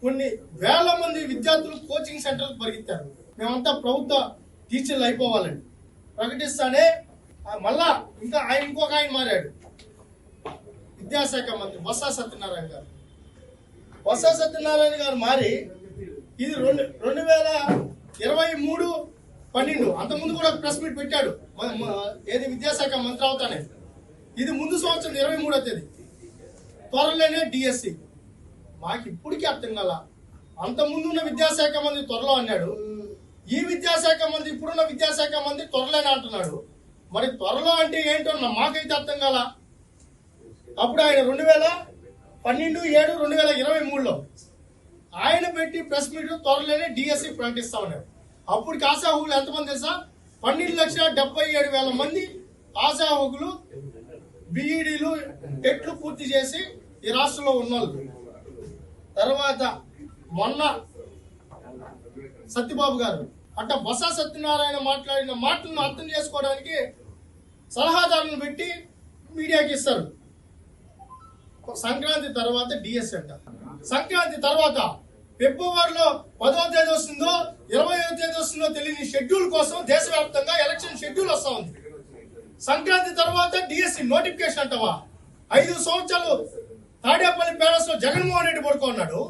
కొన్ని వేల మంది విద్యార్థులు కోచింగ్ సెంటర్లకు పరిగెత్తారు. మేమంతా ప్రభుత్వ టీచర్లు అయిపోవాలని ప్రకటిస్తానే మళ్ళా ఇంకా ఇంకొక ఆయన మారాడు, విద్యాశాఖ మంత్రి బొత్స సత్యనారాయణ గారు. బొత్స సత్యనారాయణ గారు మారి ఇది 2023-12 అంతకుముందు కూడా ప్రెస్ మీట్ పెట్టాడు. ఏది విద్యాశాఖ మంత్రి అవుతానే ఇది ముందు సంవత్సరం 23వ తేదీ త్వరలోనే డిఎస్సి. మాకు ఇప్పటికీ అర్థం కాల. అంత ముందున్న విద్యాశాఖ మంత్రి త్వరలో అన్నాడు, ఈ విద్యాశాఖ మంత్రి ఇప్పుడున్న విద్యాశాఖ మంత్రి త్వరలోనే అంటున్నాడు. మరి త్వరలో అంటే ఏంటో మాకైతే అర్థం కాల. అప్పుడు ఆయన 2012-7-2023లో ఆయన పెట్టి ప్రెస్ మీట్ త్వరలోనే డిఎస్సి ప్రకటిస్తా ఉన్నారు. అప్పటికి ఆశాహులు ఎంతమంది తెలుసా? 12,77,000 మంది ఆశాహులు బిఈడీలు టెట్లు పూర్తి చేసి ఈ రాష్ట్రంలో ఉన్నారు. తర్వాత మొన్న సత్యబాబు గారు అంటే బొత్స సత్యనారాయణ మాట్లాడిన మాటలను అర్థం చేసుకోవడానికి సలహాదారులను పెట్టి మీడియాకి ఇస్తారు. సంక్రాంతి తర్వాత డిఎస్సి అంట. సంక్రాంతి తర్వాత ఫిబ్రవరిలో 10వ తేదీ వస్తుందో 20వ తేదీ వస్తుందో తెలియని షెడ్యూల్ కోసం దేశవ్యాప్తంగా ఎలక్షన్ షెడ్యూల్ వస్తా ఉంది. సంక్రాంతి తర్వాత డిఎస్సి నోటిఫికేషన్ అంటావా? 5 సంవత్సరాలు తాడేపల్లి ప్యాలెస్ లో జగన్మోహన్ రెడ్డి పడుకున్నాడు.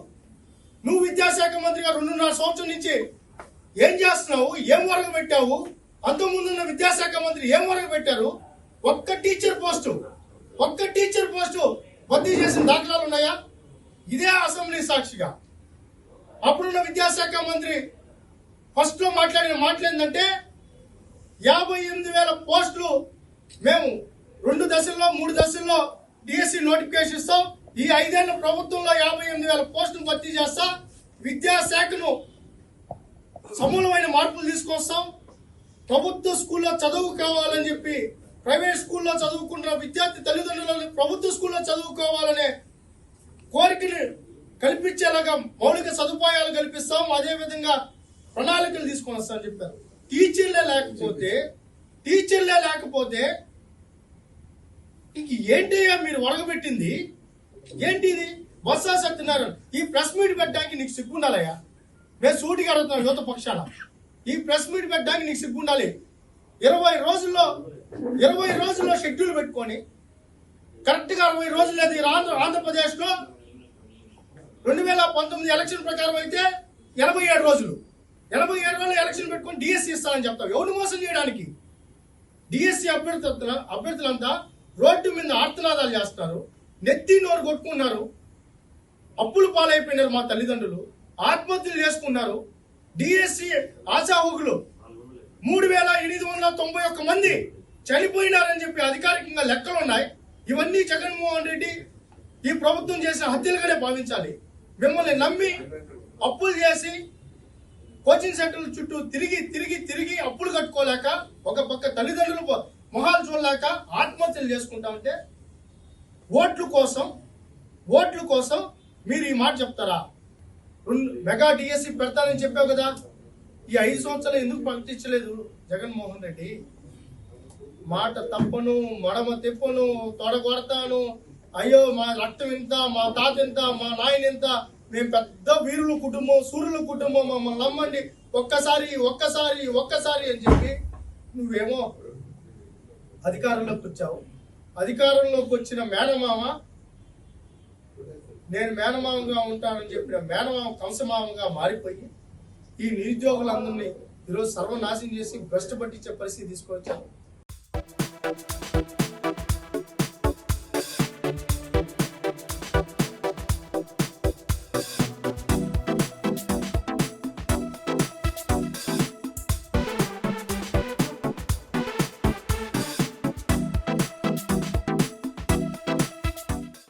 నువ్వు విద్యాశాఖ మంత్రిగా 2.5 సంవత్సరం నుంచి ఏం చేస్తున్నావు? ఏం వరకు పెట్టావు? అంతకుముందున్న విద్యాశాఖ మంత్రి ఏం వరకు పెట్టారు? ఒక్క టీచర్ పోస్టు భర్తీ చేసిన దాఖలాలు ఉన్నాయా? ఇదే అసెంబ్లీ సాక్షిగా అప్పుడున్న విద్యాశాఖ మంత్రి ఫస్ట్ లో మాట్లాడిన మాటలు ఏంటంటే 58,000 పోస్టులు మేము 2 దశల్లో 3 దశల్లో డిఎస్సి నోటిఫికేషన్ ఇస్తాం. ఈ 5 ఏళ్ల ప్రభుత్వంలో 58,000 పోస్టులు భర్తీ చేస్తా. విద్యాశాఖను సమూలమైన మార్పులు తీసుకొస్తాం. ప్రభుత్వ స్కూల్లో చదువుకోవాలని చెప్పి ప్రైవేట్ స్కూల్లో చదువుకుంటున్న విద్యార్థి తల్లిదండ్రులను ప్రభుత్వ స్కూల్లో చదువుకోవాలనే కోరికలు కల్పించేలాగా మౌలిక సదుపాయాలు కల్పిస్తాం. అదేవిధంగా ప్రణాళికలు తీసుకొని వస్తామని చెప్పారు. టీచర్లే లేకపోతే ఇంక ఏంటయ్యా మీరు ఒరగబెట్టింది? ఏంటిది? బొత్స సత్యనారాయణ ఈ ప్రెస్ మీట్ పెట్టడానికి నీకు సిగ్గుండాలయ్యా. మేము సూటిగా అడుగుతున్నాం యువత పక్షాన. ఈ ప్రెస్ మీట్ పెట్టడానికి నీకు సిగ్గుండాలి. 20 రోజుల్లో షెడ్యూల్ పెట్టుకొని కరెక్ట్ గా 60 రోజులు లేదు. ఆంధ్రప్రదేశ్ లో 2019 ఎలక్షన్ ప్రకారం అయితే 87 రోజులు ఎలక్షన్ పెట్టుకొని డిఎస్సి ఇస్తానని చెప్తావు. ఎవరు మోసం చేయడానికి? డిఎస్సి అభ్యర్థులంతా రోడ్డు మీద ఆర్తనాదాలు చేస్తున్నారు, నెత్తి నోరు కొట్టుకున్నారు, అప్పులు పాలైపోయినారు. మా తల్లిదండ్రులు ఆత్మహత్యలు చేసుకున్నారు. డిఎస్సి ఆశాహుగులు 3,891 మంది చనిపోయినారని చెప్పి అధికారికంగా లెక్కలు ఉన్నాయి. ఇవన్నీ జగన్మోహన్ రెడ్డి ఈ ప్రభుత్వం చేసిన హత్యలుగానే భావించాలి. మిమ్మల్ని నమ్మి అప్పులు చేసి కోచింగ్ సెంటర్ల చుట్టూ తిరిగి అప్పులు కట్టుకోలేక ఒక పక్క తల్లిదండ్రులు మొహాలు చూడలేక ఆత్మహత్యలు చేసుకుంటా ఉంటే ఓట్ల కోసం మీరు ఈ మాట చెప్తారా? మెగా డిఎస్సి పెడతానని చెప్పావు కదా, ఈ 5 సంవత్సరాలు ఎందుకు ప్రకటించలేదు జగన్మోహన్ రెడ్డి? మాట తప్పను, మడమ తిప్పను, తొడగొడతాను, అయ్యో మా రక్తం ఎంత, మా తాత ఎంత, మా నాయన ఎంత, మేము పెద్ద వీరుల కుటుంబం, సూర్యుల కుటుంబం, మమ్మల్ని నమ్మండి ఒక్కసారి అని చెప్పి నువ్వేమో అధికారంలోకి వచ్చావు. అధికారంలోకి వచ్చిన మేనమామ నేను మేనమామగా ఉంటానని చెప్పిన మేనమామ కంసమామగా మారిపోయి ఈ నిరుద్యోగులందరినీ ఈరోజు సర్వనాశనం చేసి భ్రష్టు పట్టించే పరిస్థితి తీసుకొచ్చాను.